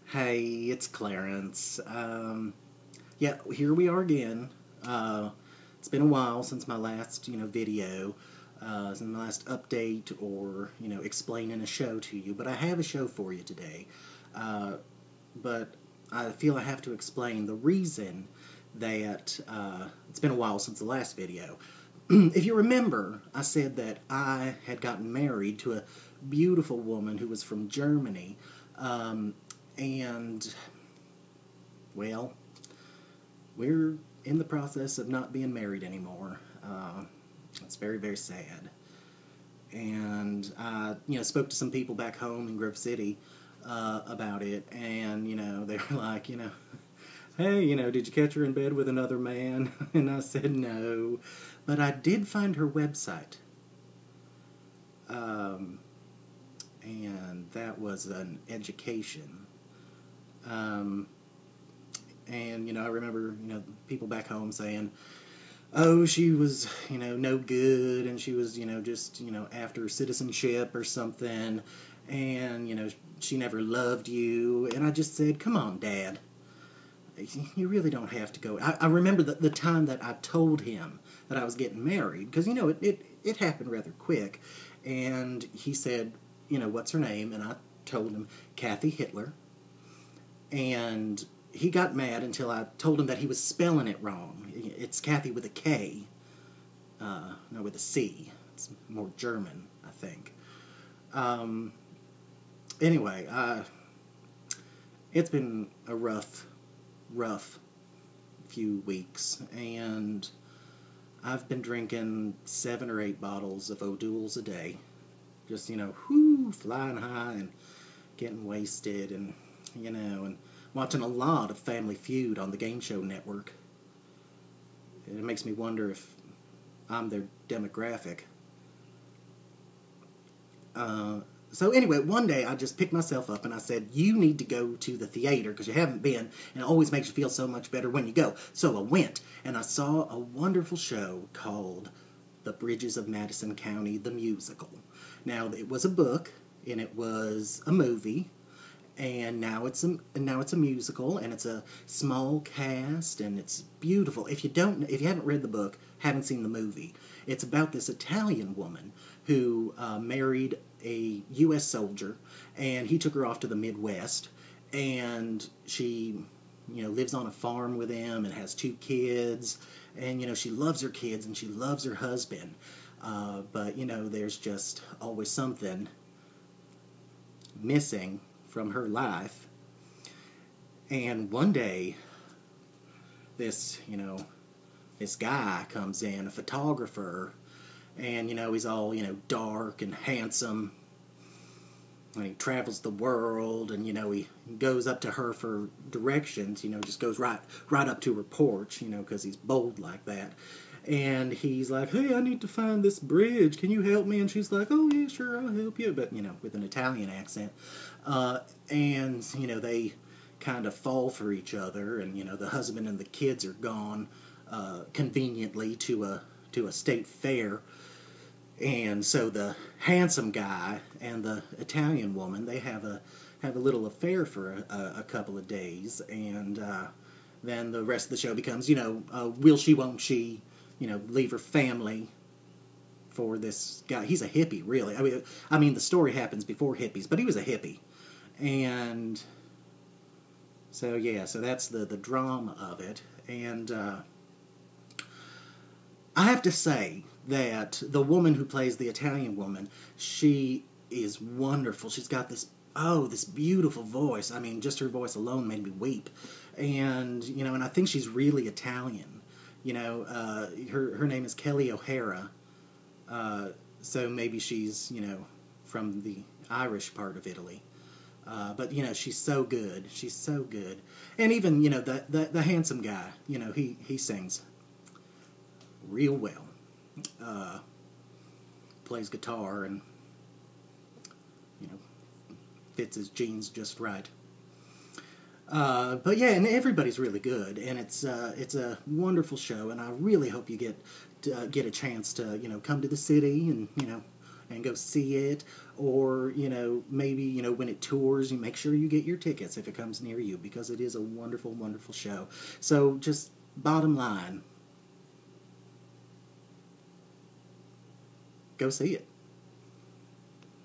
Hey, it's Clarence. Yeah, here we are again. It's been a while since my last, video, since my last update or, explaining a show to you. But I have a show for you today. But I feel I have to explain the reason that it's been a while since the last video. If you remember, I said that I had gotten married to a beautiful woman who was from Germany. And, well, we're in the process of not being married anymore. It's very, very sad. And I, spoke to some people back home in Grove City about it, and, they were like, hey, did you catch her in bed with another man? And I said no. But I did find her website. And that was an education. And, I remember, people back home saying, oh, she was, no good, and she was, just, after citizenship or something, and, she never loved you. And I just said, come on, Dad. You really don't have to go. I remember the time that I told him that I was getting married, because, it happened rather quick. And he said, what's her name? And I told him, Kathy Hitler. And he got mad until I told him that he was spelling it wrong. It's Kathy with a K, no, with a C. It's more German, I think. Anyway, it's been a rough few weeks, and I've been drinking 7 or 8 bottles of O'Doul's a day. Just, flying high and getting wasted, and and watching a lot of Family Feud on the Game Show Network. It makes me wonder if I'm their demographic. So anyway, one day I just picked myself up and I said, you need to go to the theater because you haven't been, and it always makes you feel so much better when you go. So I went, and I saw a wonderful show called The Bridges of Madison County, the musical. Now, it was a book, and it was a movie, and now it's a musical, and it's a small cast, and it's beautiful. If you haven't read the book, haven't seen the movie, it's about this Italian woman who married a U.S. soldier, and he took her off to the Midwest, and she, lives on a farm with him and has 2 kids, and, she loves her kids and she loves her husband, but, there's just always something missing from her life. And one day, this guy comes in, a photographer, and, he's all, dark and handsome, and he travels the world, and, he goes up to her for directions, just goes right up to her porch, because he's bold like that. And he's like, hey, I need to find this bridge. Can you help me? And she's like, oh, yeah, sure, I'll help you. But, with an Italian accent. And, they kind of fall for each other. And, the husband and the kids are gone conveniently to a state fair. And so the handsome guy and the Italian woman, they have a little affair for a couple of days. And then the rest of the show becomes, will she, won't she, leave her family for this guy. He's a hippie, really. I mean, the story happens before hippies, but he was a hippie. And so, yeah, so that's the drama of it. And I have to say that the woman who plays the Italian woman, she is wonderful. She's got this beautiful voice. I mean, just her voice alone made me weep. And, and I think she's really Italian. Her name is Kelly O'Hara. So maybe she's, from the Irish part of Italy. But, she's so good. She's so good. And even, the handsome guy, he sings real well. Plays guitar and, fits his jeans just right. But yeah, and everybody's really good, and it's a wonderful show, and I really hope you get a chance to come to the city and and go see it. Or, maybe, when it tours, you make sure you get your tickets if it comes near you, because it is a wonderful, wonderful show. So just bottom line, go see it.